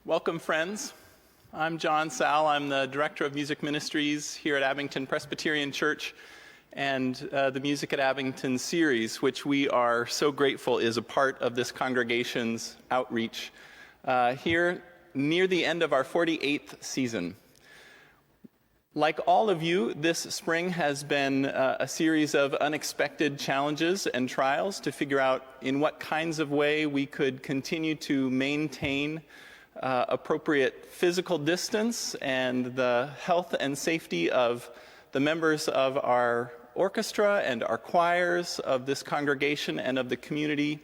Welcome, friends. I'm John Sal. I'm the Director of Music Ministries here at Abington Presbyterian Church, and the Music at Abington series, which we are so grateful is a part of this congregation's outreach here near the end of our 48th season. Like all of you, this spring has been a series of unexpected challenges and trials to figure out in what kinds of way we could continue to maintain appropriate physical distance and the health and safety of the members of our orchestra and our choirs, of this congregation and of the community.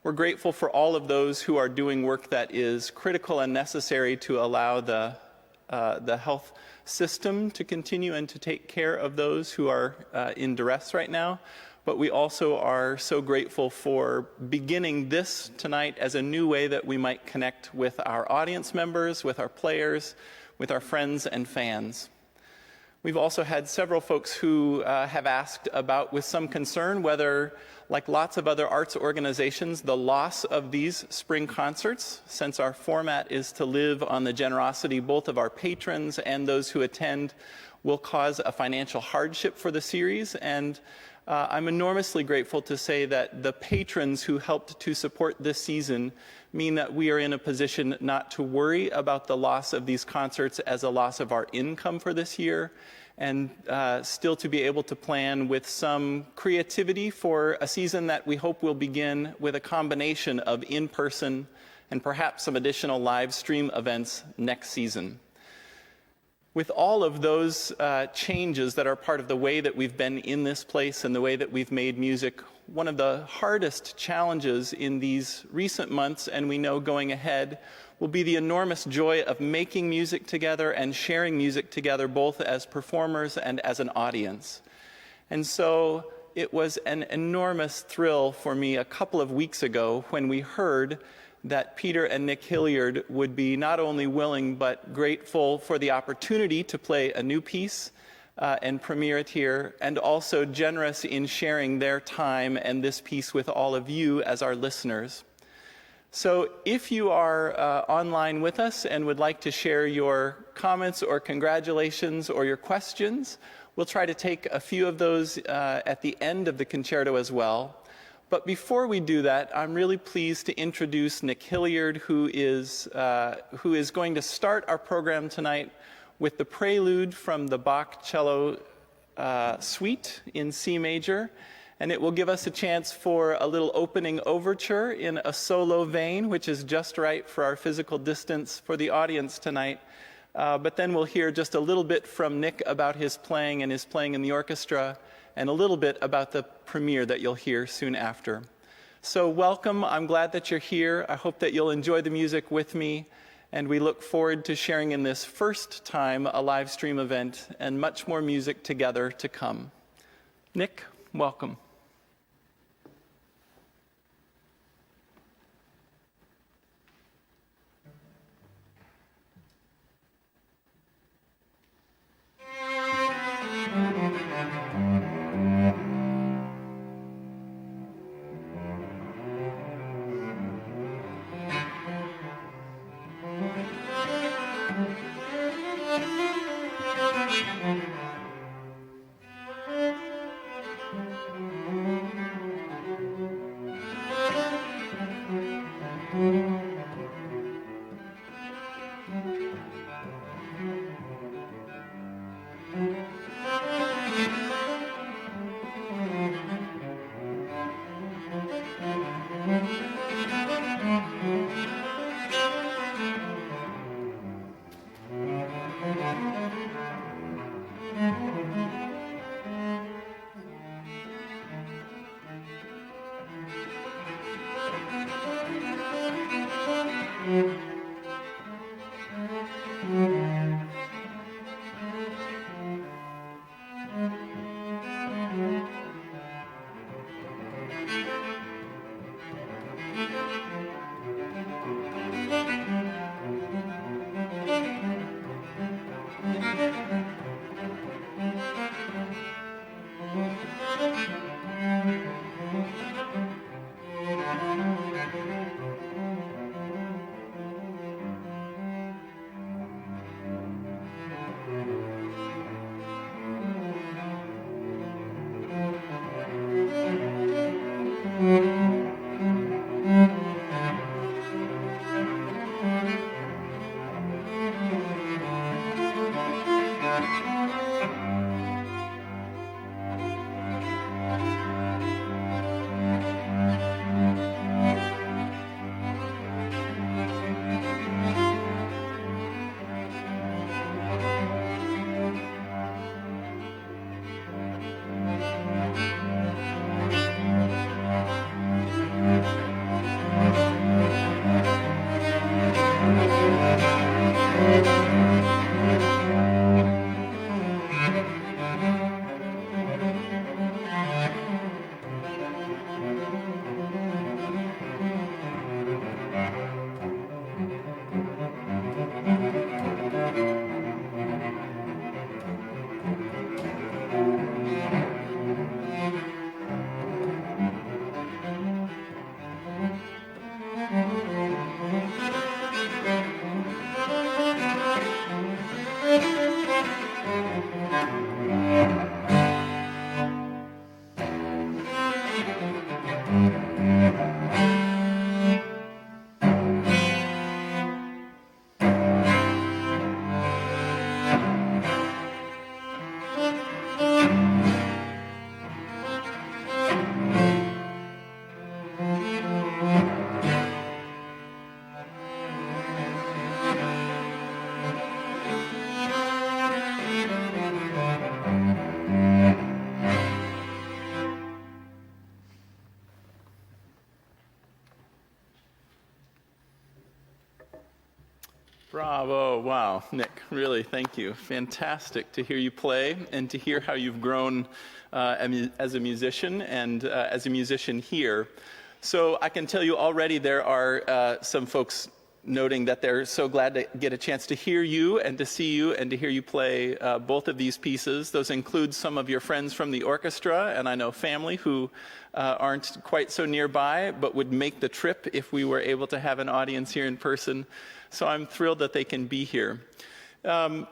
We're grateful for all of those who are doing work that is critical and necessary to allow the health system to continue and to take care of those who are in duress right now. But we also are so grateful for beginning this tonight as a new way that we might connect with our audience members, with our players, with our friends and fans. We've also had several folks who have asked about, with some concern, whether, like lots of other arts organizations, the loss of these spring concerts, since our format is to live on the generosity both of our patrons and those who attend, will cause a financial hardship for the series. And I'm enormously grateful to say that the patrons who helped to support this season mean that we are in a position not to worry about the loss of these concerts as a loss of our income for this year, and still to be able to plan with some creativity for a season that we hope will begin with a combination of in-person and perhaps some additional live stream events next season. With all of those changes that are part of the way that we've been in this place and the way that we've made music, one of the hardest challenges in these recent months, and we know going ahead, will be the enormous joy of making music together and sharing music together, both as performers and as an audience. And so it was an enormous thrill for me a couple of weeks ago when we heard that Peter and Nick Hilliard would be not only willing but grateful for the opportunity to play a new piece and premiere it here, and also generous in sharing their time and this piece with all of you as our listeners. So if you are online with us and would like to share your comments or congratulations or your questions, we'll try to take a few of those at the end of the concerto as well. But before we do that, I'm really pleased to introduce Nick Hilliard, who is going to start our program tonight with the Prelude from the Bach Cello Suite in C major. And it will give us a chance for a little opening overture in a solo vein, which is just right for our physical distance for the audience tonight. But then we'll hear just a little bit from Nick about his playing and his playing in the orchestra, and a little bit about the premiere that you'll hear soon after. So welcome. I'm glad that you're here. I hope that you'll enjoy the music with me, and we look forward to sharing in this first time a live stream event and much more music together to come. Nick, welcome. Bravo. Wow. Nick, really, thank you. Fantastic to hear you play and to hear how you've grown as a musician and as a musician here. So I can tell you already there are some folks noting that they're so glad to get a chance to hear you and to see you and to hear you play both of these pieces. Those include some of your friends from the orchestra, and I know family who aren't quite so nearby, but would make the trip if we were able to have an audience here in person. So I'm thrilled that they can be here.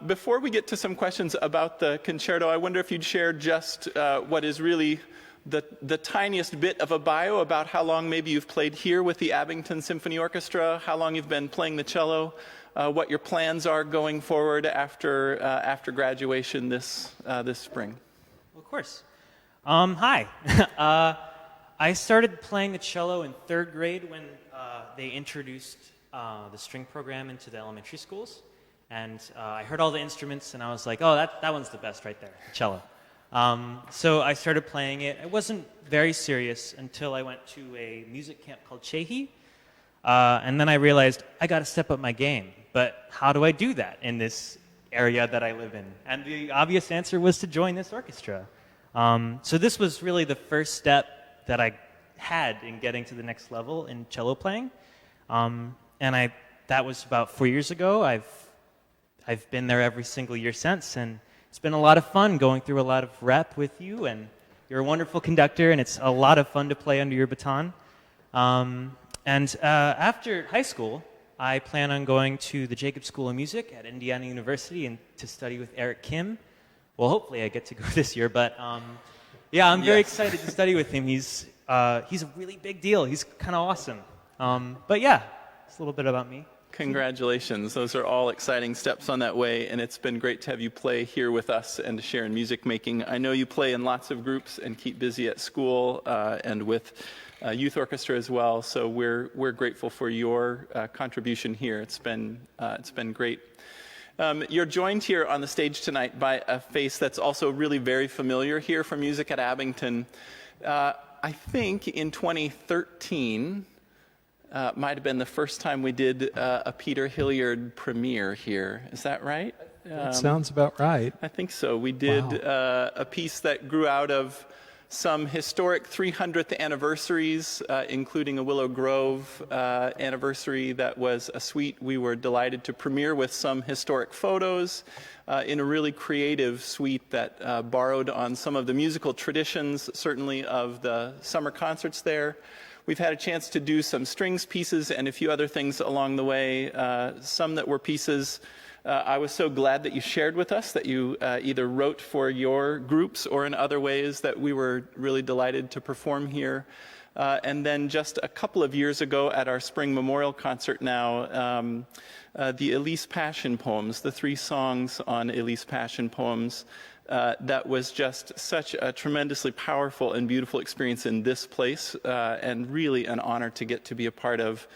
Before we get to some questions about the concerto, I wonder if you'd share just what is really the tiniest bit of a bio about how long maybe you've played here with the Abington Symphony Orchestra, how long you've been playing the cello, what your plans are going forward after graduation this spring. Well, of course. Hi. I started playing the cello in 3rd grade when they introduced the string program into the elementary schools. And I heard all the instruments, and I was like, oh, that one's the best right there, the cello. So I started playing it. It wasn't very serious until I went to a music camp called Chehi. And then I realized I got to step up my game. But how do I do that in this area that I live in? And the obvious answer was to join this orchestra. So this was really the first step that I had in getting to the next level in cello playing. And that was about 4 years ago. I've been there every single year since, and it's been a lot of fun going through a lot of rep with you, and you're a wonderful conductor, and it's a lot of fun to play under your baton. After high school, I plan on going to the Jacobs School of Music at Indiana University and to study with Eric Kim. Well, hopefully I get to go this year, but yeah, I'm very excited to study with him. He's a really big deal. He's kind of awesome. But yeah, it's a little bit about me. Congratulations. Those are all exciting steps on that way, and it's been great to have you play here with us and to share in music making. I know you play in lots of groups and keep busy at school and with youth orchestra as well, so we're grateful for your contribution here. It's been great. You're joined here on the stage tonight by a face that's also really very familiar here for Music at Abington. I think in 2013, might have been the first time we did a Peter Hilliard premiere here. Is that right? That sounds about right. I think so. We did a piece that grew out of some historic 300th anniversaries, including a Willow Grove anniversary that was a suite we were delighted to premiere with some historic photos in a really creative suite that borrowed on some of the musical traditions, certainly of the summer concerts there. We've had a chance to do some strings pieces and a few other things along the way, some that were pieces I was so glad that you shared with us, that you either wrote for your groups or in other ways that we were really delighted to perform here. And then just a couple of years ago at our spring memorial concert now, the Elise Passion Poems, the 3 songs on Elise Passion Poems, that was just such a tremendously powerful and beautiful experience in this place, and really an honor to get to be a part of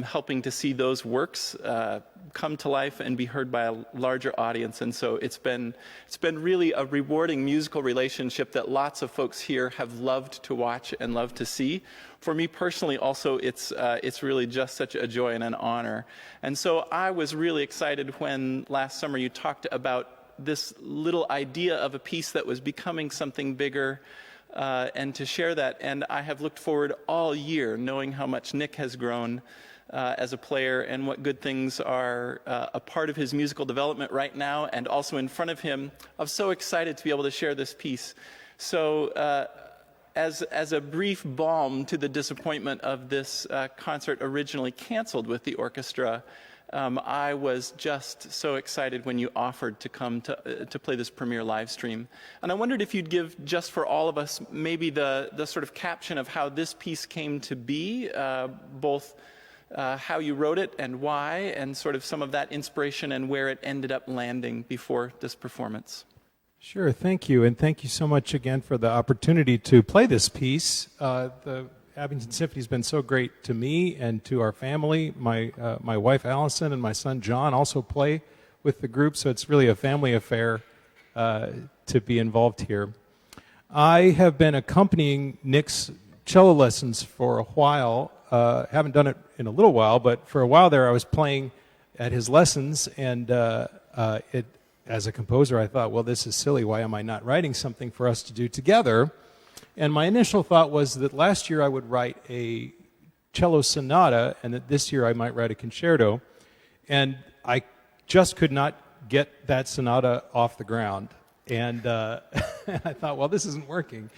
helping to see those works come to life and be heard by a larger audience. And so it's been really a rewarding musical relationship that lots of folks here have loved to watch and loved to see. For me personally also, it's really just such a joy and an honor. And so I was really excited when last summer you talked about this little idea of a piece that was becoming something bigger, and to share that. And I have looked forward all year knowing how much Nick has grown as a player and what good things are a part of his musical development right now and also in front of him. I'm so excited to be able to share this piece. So as a brief balm to the disappointment of this concert originally canceled with the orchestra, I was just so excited when you offered to come to play this premiere live stream. And I wondered if you'd give, just for all of us, maybe the sort of caption of how this piece came to be, both how you wrote it and why, and sort of some of that inspiration and where it ended up landing before this performance. Sure, thank you. And thank you so much again for the opportunity to play this piece. The Abington Symphony has been so great to me and to our family. My wife Allison and my son John also play with the group, so it's really a family affair to be involved here. I have been accompanying Nick's cello lessons for a while. Haven't done it in a little while, but for a while there I was playing at his lessons, and as a composer, I thought, well, this is silly. Why am I not writing something for us to do together? And my initial thought was that last year I would write a cello sonata, and that this year I might write a concerto. And I just could not get that sonata off the ground. And I thought, well, this isn't working.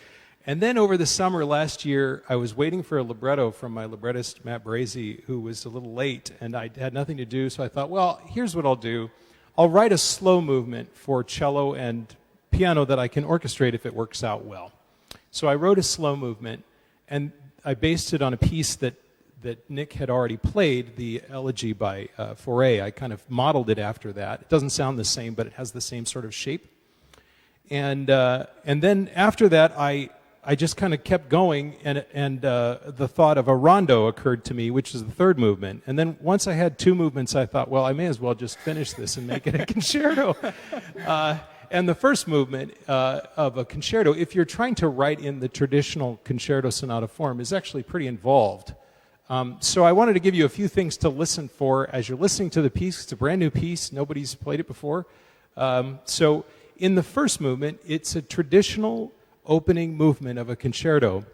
And then over the summer last year, I was waiting for a libretto from my librettist, Matt Brazy, who was a little late, and I had nothing to do. So I thought, well, here's what I'll do. I'll write a slow movement for cello and piano that I can orchestrate if it works out well. So I wrote a slow movement, and I based it on a piece that Nick had already played, the Elegy by Fauré. I kind of modeled it after that. It doesn't sound the same, but it has the same sort of shape. And then after that, I just kind of kept going, and the thought of a rondo occurred to me, which is the third movement. And then once I had two movements, I thought, well, I may as well just finish this and make it a concerto. And the first movement of a concerto, if you're trying to write in the traditional concerto sonata form, is actually pretty involved. So I wanted to give you a few things to listen for as you're listening to the piece. It's a brand new piece. Nobody's played it before. So in the first movement, it's a traditional opening movement of a concerto.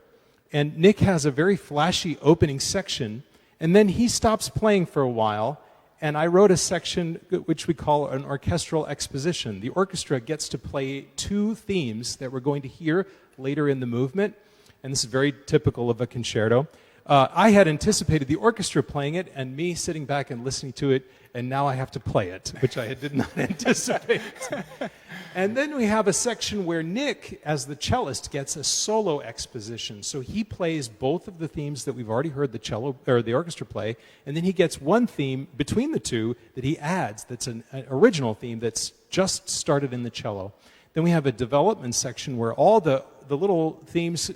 And Nick has a very flashy opening section, and then he stops playing for a while, and I wrote a section which we call an orchestral exposition. The orchestra gets to play two themes that we're going to hear later in the movement, and this is very typical of a concerto. I had anticipated the orchestra playing it and me sitting back and listening to it, and now I have to play it, which I did not anticipate. And then we have a section where Nick, as the cellist, gets a solo exposition. So he plays both of the themes that we've already heard the cello or the orchestra play, and then he gets one theme between the two that he adds that's an original theme that's just started in the cello. Then we have a development section where all the little themes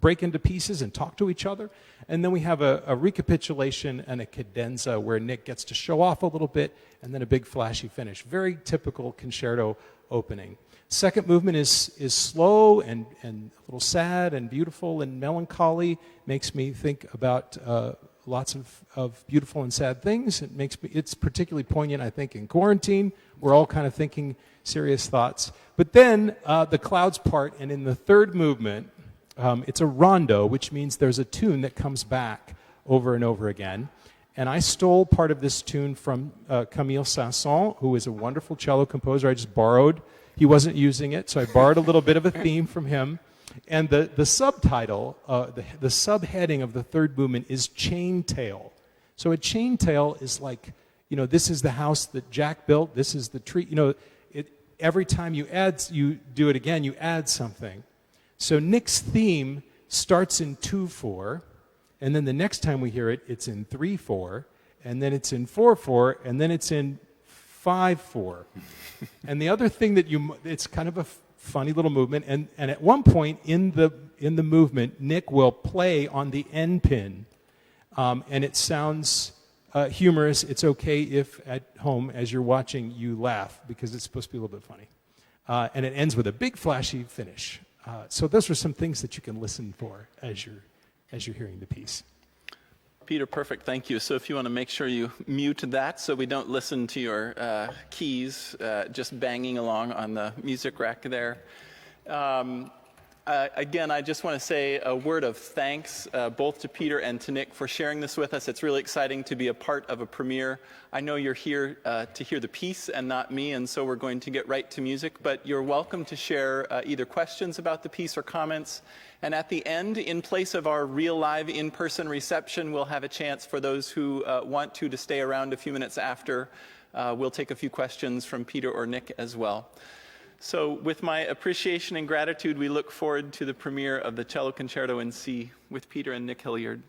break into pieces and talk to each other. And then we have a recapitulation and a cadenza where Nick gets to show off a little bit, and then a big flashy finish. Very typical concerto opening. Second movement is slow and a little sad and beautiful and melancholy. Makes me think about lots of beautiful and sad things. It's particularly poignant, I think, in quarantine. We're all kind of thinking serious thoughts. But then the clouds part, and in the third movement, it's a rondo, which means there's a tune that comes back over and over again. And I stole part of this tune from Camille Saint-Saëns, who is a wonderful cello composer. I just borrowed. He wasn't using it, so I borrowed a little bit of a theme from him. And the subtitle, the subheading of the third movement is Chain Tail. So a chain tail is like, this is the house that Jack built, this is the tree. Every time you do it again, you add something. So Nick's theme starts in 2/4, and then the next time we hear it, it's in 3/4, and then it's in 4/4, and then it's in 5/4. And the other thing it's kind of a funny little movement, and at one point in the movement, Nick will play on the end pin, and it sounds humorous. It's okay if at home, as you're watching, you laugh, because it's supposed to be a little bit funny. And it ends with a big flashy finish. So those are some things that you can listen for as you're hearing the piece. Peter, perfect. Thank you. So if you want to make sure you mute that so we don't listen to your keys just banging along on the music rack there. Again, I just want to say a word of thanks both to Peter and to Nick for sharing this with us. It's really exciting to be a part of a premiere. I know you're here to hear the piece and not me, and so we're going to get right to music, but you're welcome to share either questions about the piece or comments. And at the end, in place of our real live in-person reception, we'll have a chance for those who want to stay around a few minutes after. We'll take a few questions from Peter or Nick as well. So with my appreciation and gratitude, we look forward to the premiere of the Cello Concerto in C with Peter and Nick Hilliard.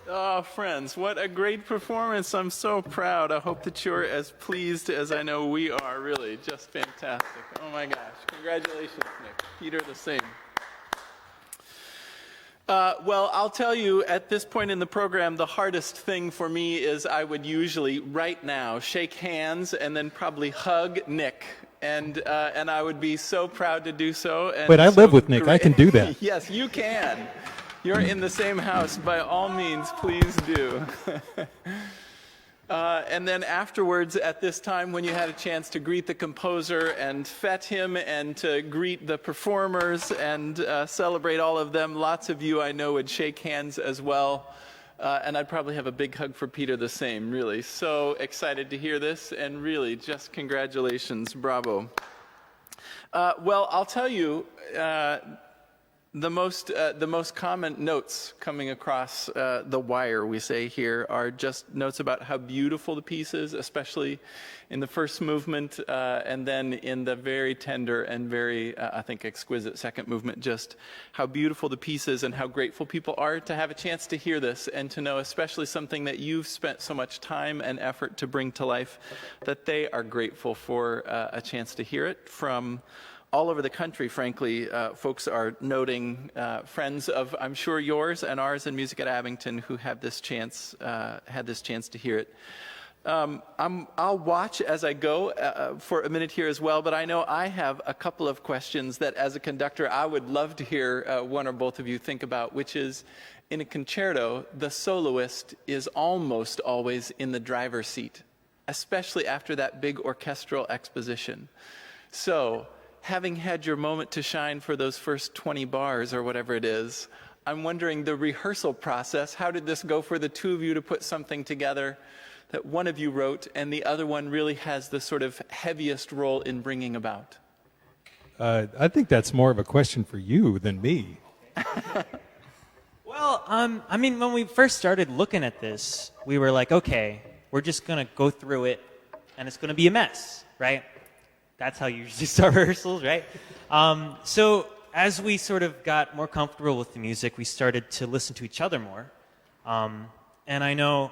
Oh, friends, what a great performance. I'm so proud. I hope that you're as pleased as I know we are. Really, just fantastic. Oh my gosh. Congratulations, Nick. Peter, the same. Well, I'll tell you, at this point in the program, the hardest thing for me is I would usually, right now, shake hands and then probably hug Nick. And I would be so proud to do so. And Wait, I so live with Nick. I can do that. Yes, you can. You're in the same house. By all means, please do. And then afterwards, at this time, when you had a chance to greet the composer and fet him and to greet the performers and celebrate all of them, lots of you I know would shake hands as well. And I'd probably have a big hug for Peter the same, really. So excited to hear this, and really just congratulations. Bravo. Well, I'll tell you, the most common notes coming across the wire, we say here, are just notes about how beautiful the piece is, especially in the first movement, and then in the very tender and very, I think, exquisite second movement, just how beautiful the piece is and how grateful people are to have a chance to hear this and to know, especially something that you've spent so much time and effort to bring to life, that they are grateful for a chance to hear it from all over the country. Frankly, folks are noting friends of, I'm sure, yours and ours in Music at Abington who have this chance, had this chance to hear it. I'll watch as I go for a minute here as well, but I know I have a couple of questions that, as a conductor, I would love to hear one or both of you think about, which is, in a concerto, the soloist is almost always in the driver's seat, especially after that big orchestral exposition. So, having had your moment to shine for those first 20 bars or whatever it is, I'm wondering the rehearsal process, how did this go for the two of you to put something together that one of you wrote and the other one really has the sort of heaviest role in bringing about? I think that's more of a question for you than me. Well, I mean, when we first started looking at this, we were like, okay, we're just going to go through it, and it's going to be a mess, right? That's how you usually start rehearsals, right? So as we sort of got more comfortable with the music, we started to listen to each other more. And I know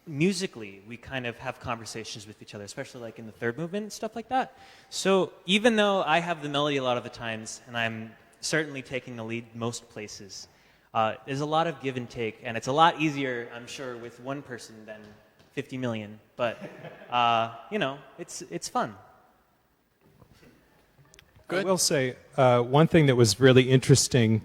musically, we kind of have conversations with each other, especially like in the third movement and stuff like that. So even though I have the melody a lot of the times, and I'm certainly taking the lead most places, there's a lot of give and take, and it's a lot easier, I'm sure, with one person than 50 million, but you know, it's fun. Good. I will say one thing that was really interesting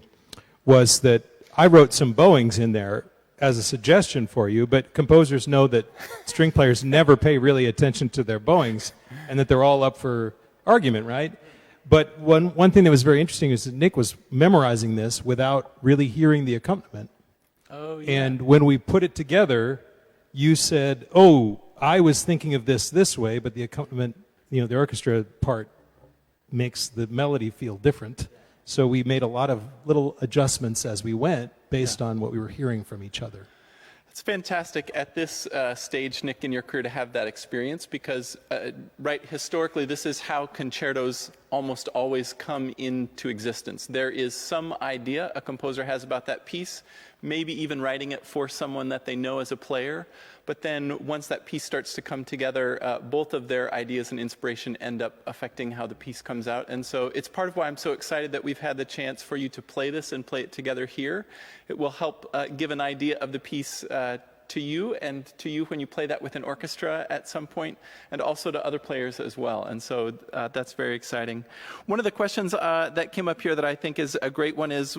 was that I wrote some bowings in there as a suggestion for you, but composers know that string players never pay really attention to their bowings and that they're all up for argument, right? But one thing that was very interesting is that Nick was memorizing this without really hearing the accompaniment. Oh, yeah. And when we put it together, you said, "Oh, I was thinking of this way, but the accompaniment, the orchestra part makes the melody feel different." So we made a lot of little adjustments as we went based on what we were hearing from each other. It's fantastic at this stage, Nick, in your career to have that experience because, historically, this is how concertos almost always come into existence. There is some idea a composer has about that piece, maybe even writing it for someone that they know as a player, but then once that piece starts to come together, both of their ideas and inspiration end up affecting how the piece comes out. And so it's part of why I'm so excited that we've had the chance for you to play this and play it together here. It will help give an idea of the piece to you and to you when you play that with an orchestra at some point, and also to other players as well. And so that's very exciting. One of the questions that came up here that I think is a great one is,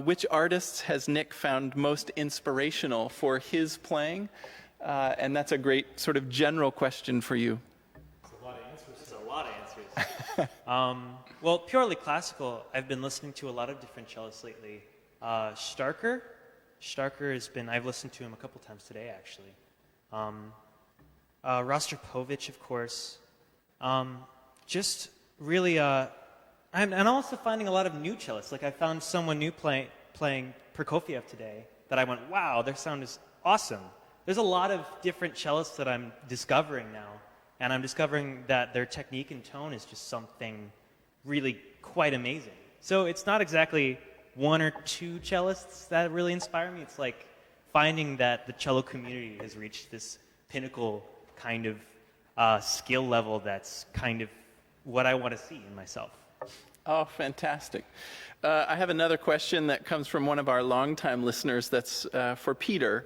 which artists has Nick found most inspirational for his playing? And that's a great sort of general question for you. That's a lot of answers. That's a lot of answers. Well, purely classical, I've been listening to a lot of different cellists lately. Starker has been, I've listened to him a couple times today, actually. Rostropovich, of course. Just really, I'm also finding a lot of new cellists. Like I found someone new playing Prokofiev today that I went, wow, their sound is awesome. There's a lot of different cellists that I'm discovering now, and I'm discovering that their technique and tone is just something really quite amazing. So it's not exactly one or two cellists that really inspire me. It's like finding that the cello community has reached this pinnacle kind of skill level that's kind of what I want to see in myself. Oh, fantastic. I have another question that comes from one of our longtime listeners that's for Peter.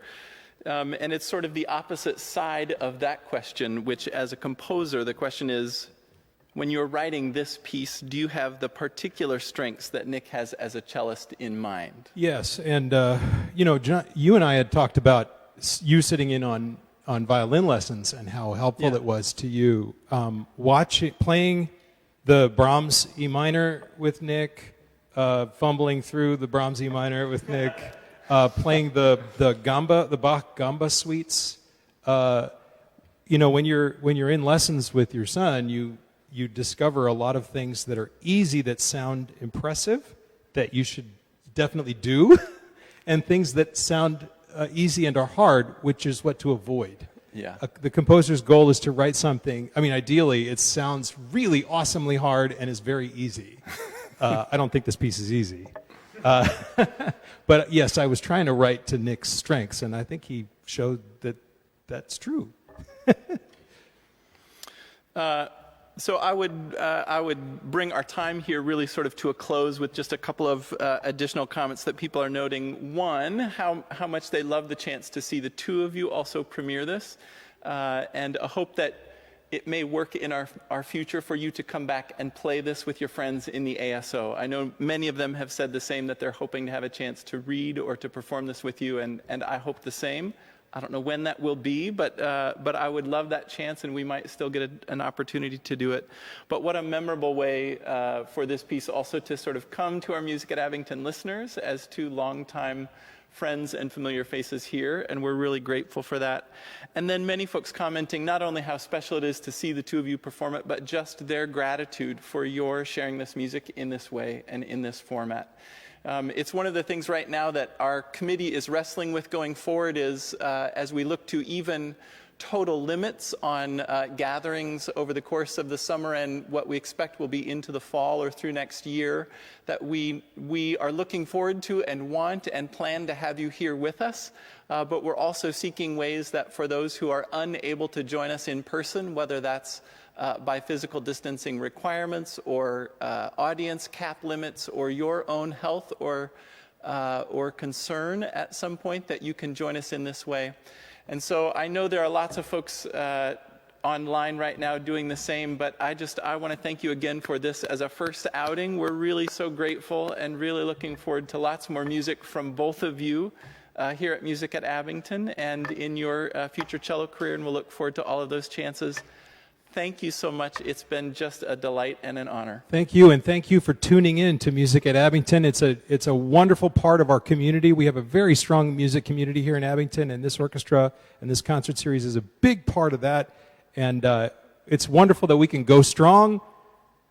And it's sort of the opposite side of that question, which as a composer, the question is, when you're writing this piece, do you have the particular strengths that Nick has as a cellist in mind? Yes, and John, you and I had talked about you sitting in on violin lessons and how helpful it was to you. Playing the Brahms E minor with Nick, fumbling through the Brahms E minor with Nick, playing the Bach gamba suites. When you're in lessons with your son, you discover a lot of things that are easy, that sound impressive, that you should definitely do, and things that sound easy and are hard, which is what to avoid. Yeah. The composer's goal is to write something, ideally it sounds really awesomely hard and is very easy. I don't think this piece is easy. But yes, I was trying to write to Nick's strengths, and I think he showed that that's true. So I would bring our time here really sort of to a close with just a couple of additional comments that people are noting. One, how much they love the chance to see the two of you also premiere this, and a hope that it may work in our future for you to come back and play this with your friends in the ASO. I know many of them have said the same, that they're hoping to have a chance to read or to perform this with you, and I hope the same. I don't know when that will be, but I would love that chance, and we might still get an opportunity to do it. But what a memorable way for this piece also to sort of come to our Music at Abington listeners as two longtime friends and familiar faces here, and we're really grateful for that. And then many folks commenting not only how special it is to see the two of you perform it, but just their gratitude for your sharing this music in this way and in this format. It's one of the things right now that our committee is wrestling with going forward is as we look to even total limits on gatherings over the course of the summer and what we expect will be into the fall or through next year, that we are looking forward to and want and plan to have you here with us. But we're also seeking ways that for those who are unable to join us in person, whether that's by physical distancing requirements or audience cap limits or your own health or concern at some point, that you can join us in this way. And so I know there are lots of folks online right now doing the same, but I want to thank you again for this as a first outing. We're really so grateful and really looking forward to lots more music from both of you here at Music at Abington and in your future cello career, and we'll look forward to all of those chances. thank you so much. It's been just a delight and an honor. Thank you, and thank you for tuning in to Music at Abington. It's a wonderful part of our community. We have a very strong music community here in Abington, and this orchestra and this concert series is a big part of that. And it's wonderful that we can go strong,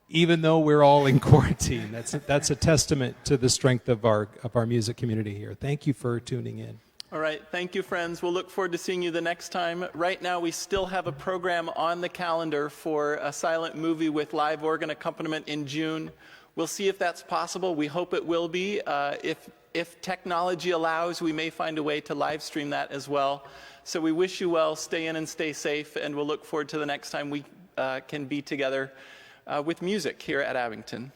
even though we're all in quarantine. That's a testament to the strength of our music community here. Thank you for tuning in. All right, thank you, friends. We'll look forward to seeing you the next time. Right now, we still have a program on the calendar for a silent movie with live organ accompaniment in June. We'll see if that's possible. We hope it will be. If technology allows, we may find a way to live stream that as well. So we wish you well. Stay in and stay safe, and we'll look forward to the next time we can be together with music here at Abington.